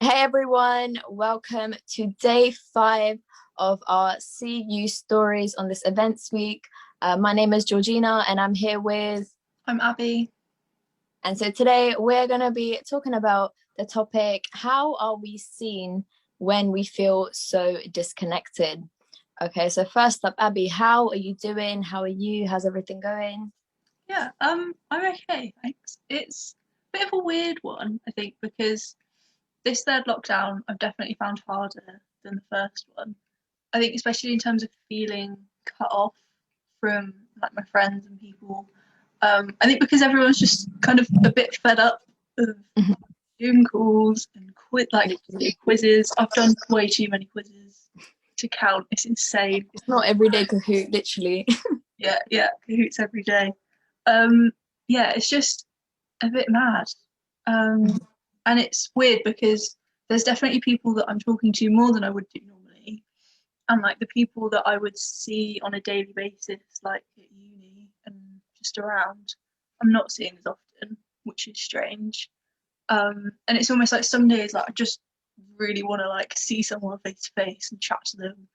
Hey everyone, welcome to day 5 of our CU stories on this events week. My name is Georgina and I'm here with, I'm Abby. and so today we're going to be talking about the topic, how are we seen when we feel so disconnected? Okay, so first up, Abby, how are you doing? How are you? How's everything going? I'm okay, thanks. It's a bit of a weird one, I think, because this third lockdown I've definitely found harder than the first one. I think especially in terms of feeling cut off from like my friends and people. I think because everyone's just kind of a bit fed up of Zoom calls and Literally. quizzes. I've done way too many quizzes to count. It's insane. It's not everyday Kahoot, literally. Yeah, cahoots every day. Um, yeah, it's just a bit mad. Um, and it's weird because there's definitely people that I'm talking to more than I would do normally. And like the people that I would see on a daily basis, like at uni and just around, I'm not seeing as often, which is strange. And it's almost like some days like I just really want to like see someone face to face and chat to them,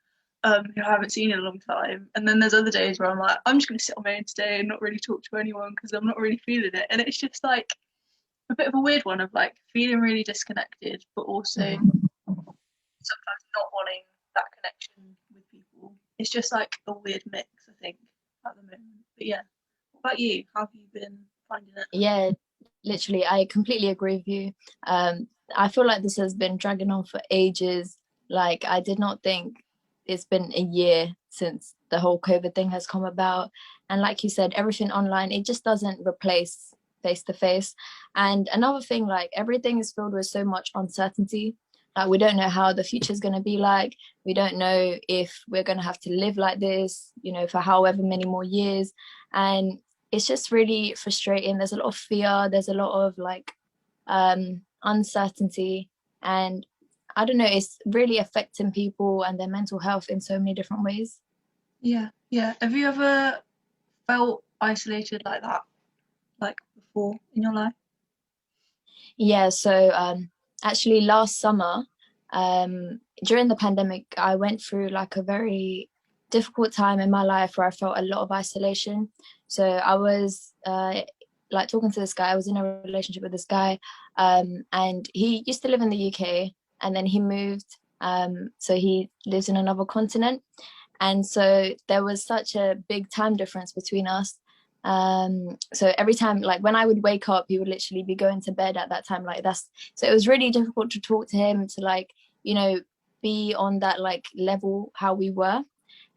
who I haven't seen in a long time. And then there's other days where I'm like, I'm just gonna sit on my own today and not really talk to anyone because I'm not really feeling it. And it's just like a bit of a weird one of like feeling really disconnected, but also sometimes not wanting that connection with people. It's just like a weird mix, I think, at the moment. But yeah, what about you? How have you been finding it? Yeah, literally, I completely agree with you. I feel like this has been dragging on for ages. Like, I did not think it's been a year since the whole COVID thing has come about. And like you said, everything online, it just doesn't replace face to face. And another thing, like, everything is filled with so much uncertainty. Like, we don't know how the future is going to be like. We don't know if we're going to have to live like this, for however many more years. And it's just really frustrating. There's a lot of fear, there's a lot of like uncertainty, and I don't know, it's really affecting people and their mental health in so many different ways. Yeah. Have you ever felt isolated like that, like before in your life? Yeah, so actually last summer, during the pandemic, I went through like a very difficult time in my life where I felt a lot of isolation. So I was like talking to this guy, I was in a relationship with this guy, and he used to live in the UK and then he moved. So he lives in another continent. And so there was such a big time difference between us. So every time, like when I would wake up, he would literally be going to bed at that time. Like that's so it was really difficult to talk to him, to like, you know, be on that like level how we were.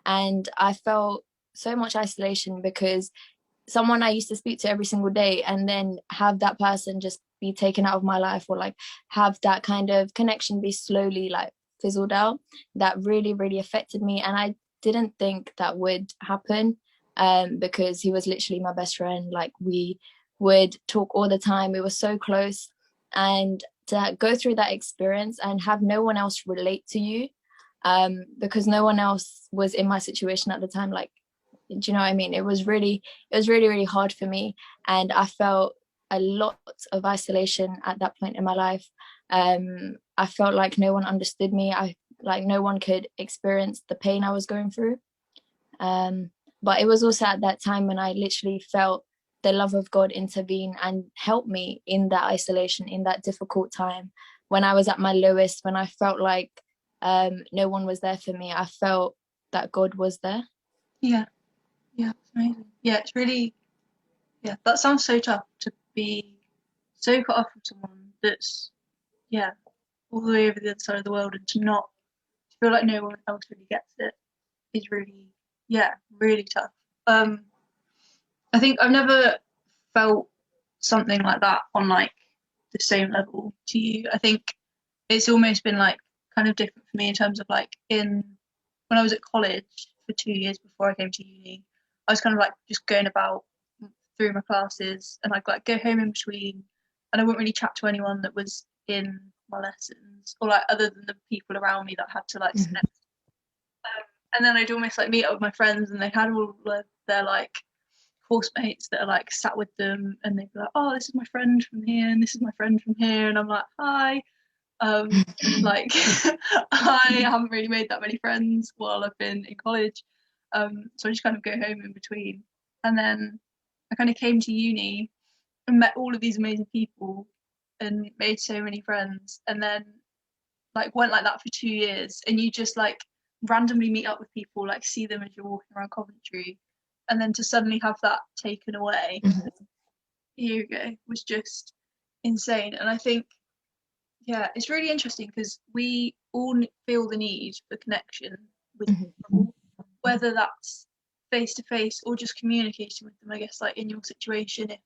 And I felt so much isolation because someone I used to speak to every single day and then have that person just be taken out of my life, or like have that kind of connection be slowly like fizzled out, that really, really affected me. And I didn't think that would happen, because he was literally my best friend. Like we would talk all the time. We were so close. And to go through that experience and have no one else relate to you, because no one else was in my situation at the time. Like, do you know what I mean? It was really, really hard for me. And I felt a lot of isolation at that point in my life. I felt like no one understood me. I like no one could experience the pain I was going through. Um, but it was also at that time when I literally felt the love of God intervene and help me in that isolation, in that difficult time, when I was at my lowest, when I felt like no one was there for me. I felt that God was there. Yeah, yeah, it's amazing. Yeah, it's really, yeah, that sounds so tough to be so cut off from someone that's, yeah, all the way over the other side of the world and to not to feel like no one else really gets it is really, yeah, really tough. Um, I think I've never felt something like that on like the same level to you. I think it's almost been like kind of different for me in terms of like in when I was at college for 2 years before I came to uni, I was kind of like just going about through my classes and I'd like go home in between and I wouldn't really chat to anyone that was in my lessons or like other than the people around me that had to like sit Mhm. next. And then I'd almost like meet up with my friends and they had all of their like course mates that are like sat with them and they'd be like, oh, this is my friend from here and this is my friend from here. And I'm like, hi. Like I haven't really made that many friends while I've been in college, so I just kind of go home in between. And then I kind of came to uni and met all of these amazing people and made so many friends, and then like went like that for 2 years, and you just like randomly meet up with people, like see them as you're walking around Coventry, and then to suddenly have that taken away Mhm. a year ago was just insane. And I think, yeah, it's really interesting because we all feel the need for connection with Mhm. people, whether that's face to face or just communicating with them. I guess like in your situation, if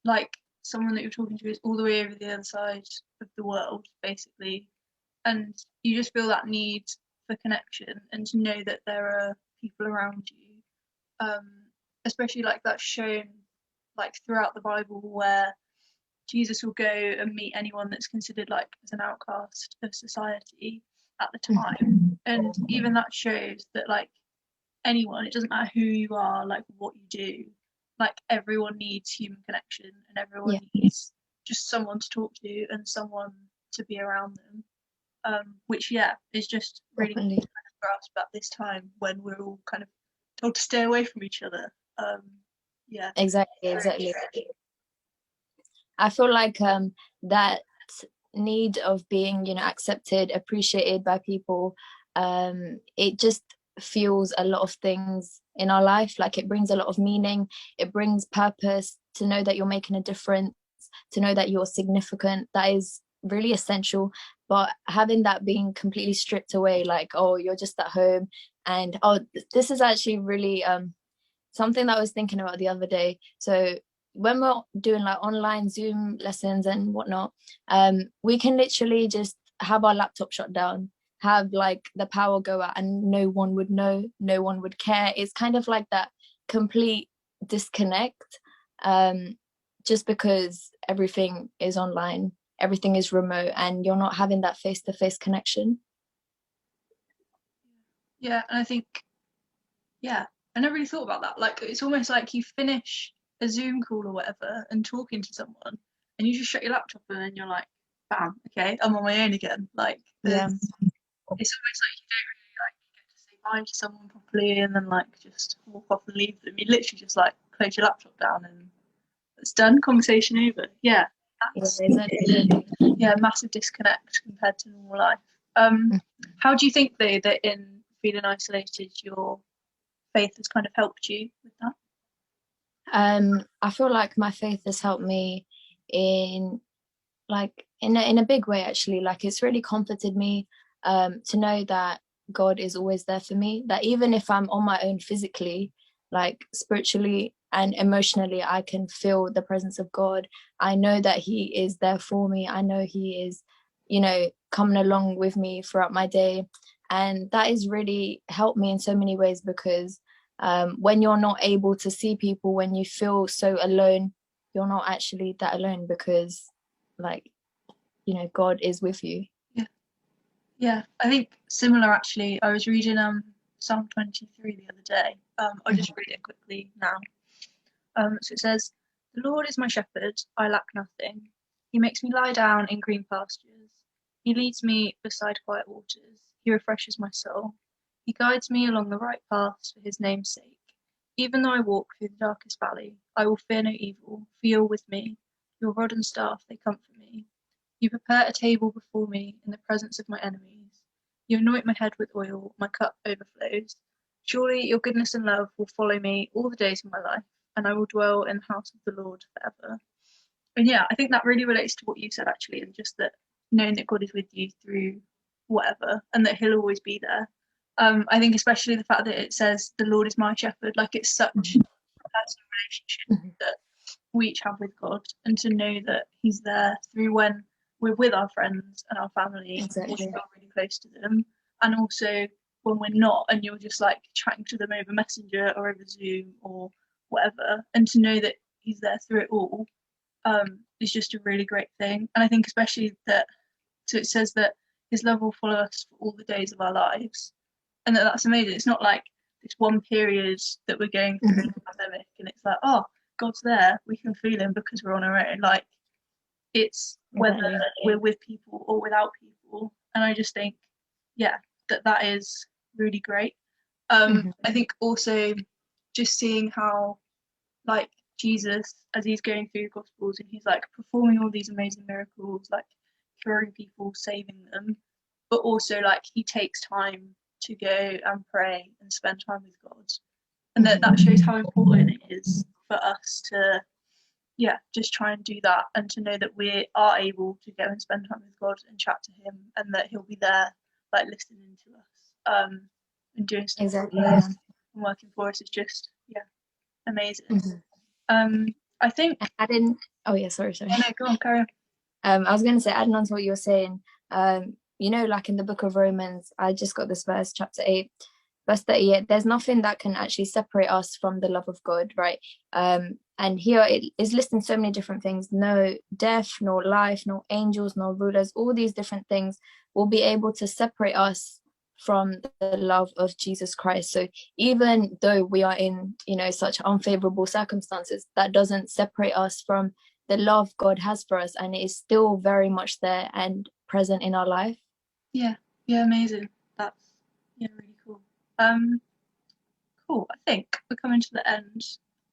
like someone that you're talking to is all the way over the other side of the world, basically, and you just feel that need for connection and to know that there are people around you. Um, Especially like that's shown like throughout the Bible where Jesus will go and meet anyone that's considered like as an outcast of society at the time. And even that shows that like anyone, it doesn't matter who you are, like what you do, like everyone needs human connection and everyone Yeah, needs just someone to talk to and someone to be around them. Which yeah, is just really definitely. kind of grasp at this time when we're all kind of told to stay away from each other. Um, yeah, Exactly, really exactly. I feel like that need of being, accepted, appreciated by people, it just fuels a lot of things in our life. Like it brings a lot of meaning, it brings purpose to know that you're making a difference, to know that you're significant. That is really essential. But having that being completely stripped away, like, oh, you're just at home, and oh, this is actually really something that I was thinking about the other day. So when we're doing like online Zoom lessons and whatnot, we can literally just have our laptop shut down, have like the power go out, and no one would know, no one would care. It's kind of like that complete disconnect, um, just because everything is online, everything is remote, and you're not having that face-to-face connection. yeah, and I think yeah, I never really thought about that. Like it's almost like you finish a Zoom call or whatever and talking to someone, and you just shut your laptop and then you're like, bam, okay, I'm on my own again. Like Yeah. it's almost like you don't really like get to say bye to someone properly and then like just walk off and leave them. You literally just like close your laptop down and it's done, conversation over. Yeah, Yeah, that's exactly. yeah, massive disconnect compared to normal life. How do you think though that in feeling isolated your faith has kind of helped you with that? I feel like my faith has helped me in in a big way actually. Like it's really comforted me to know that God is always there for me, that even if I'm on my own physically, like spiritually and emotionally, I can feel the presence of God. I know that he is there for me. I know he is, coming along with me throughout my day, and that has really helped me in so many ways because when you're not able to see people, when you feel so alone, you're not actually that alone because like God is with you. Yeah, yeah. I think similar actually. I was reading Psalm 23 the other day. I'll just read it quickly now. So it says, "The Lord is my shepherd; I lack nothing. He makes me lie down in green pastures. He leads me beside quiet waters. He refreshes my soul. He guides me along the right paths for his name's sake. Even though I walk through the darkest valley, I will fear no evil, for you're with me. Your rod and staff, they comfort me. You prepare a table before me in the presence of my enemies. You anoint my head with oil, my cup overflows. Surely your goodness and love will follow me all the days of my life, and I will dwell in the house of the Lord forever." And yeah, I think that really relates to what you said actually, and just that knowing that God is with you through whatever and that he'll always be there. I think especially the fact that it says the Lord is my shepherd, like it's such a personal relationship Mhm. that we each have with God, and to know that he's there through when we're with our friends and our family, we Exactly. feel really close to them, and also when we're not and you're just like chatting to them over Messenger or over Zoom or whatever, and to know that he's there through it all is just a really great thing. And I think especially that, so it says that his love will follow us for all the days of our lives, and that's amazing. It's not like this one period that we're going through in Mhm. the pandemic, and it's like, oh, God's there, we can feel him because we're on our own. Like It's whether Exactly. we're with people or without people. And I just think, yeah, that is really great. Mhm. I think also just seeing how, like, Jesus, as he's going through the Gospels and he's like performing all these amazing miracles, like curing people, saving them, but also like he takes time to go and pray and spend time with God. And that shows how important it is for us to, yeah, just try and do that, and to know that we are able to go and spend time with God and chat to him, and that he'll be there, like listening to us, and doing stuff Exactly. for Yeah. us and working for us is just, yeah, amazing. Mhm. Um, I think. And adding, oh yeah, sorry. Oh no, go on, carry on. I was going to say, adding on to what you were saying, like in the book of Romans, I just got this verse, chapter 8, verse 38. There's nothing that can actually separate us from the love of God, right? And here it is listing so many different things. No death, no life, no angels, no rulers, all these different things will be able to separate us from the love of Jesus Christ. So even though we are in, such unfavorable circumstances, that doesn't separate us from the love God has for us, and it is still very much there and present in our life. Yeah, yeah, amazing. That's, yeah, really cool. Um, cool. I think we're coming to the end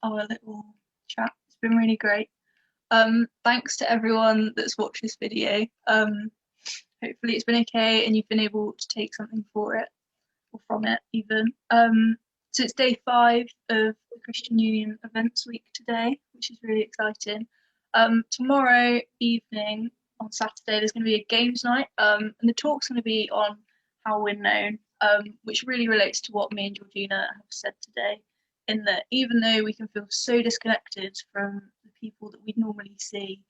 of our little chat. It's been really great. Thanks to everyone that's watched this video. Hopefully it's been okay and you've been able to take something for it, or from it even. So it's day 5 of the Christian Union Events Week today, which is really exciting. Tomorrow evening, on Saturday, there's going to be a games night, and the talk's going to be on how we're known, which really relates to what me and Georgina have said today, in that even though we can feel so disconnected from the people that we'd normally see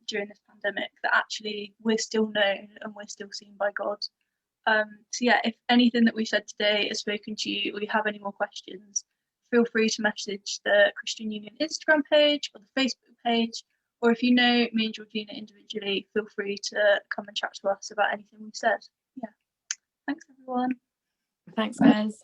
during this pandemic, that actually we're still known and we're still seen by God. So yeah, if anything that we've said today has spoken to you, or you have any more questions, feel free to message the Christian Union Instagram page or the Facebook page, or if you know me and Georgina individually, feel free to come and chat to us about anything we've said. Yeah, thanks everyone. Thanks, guys.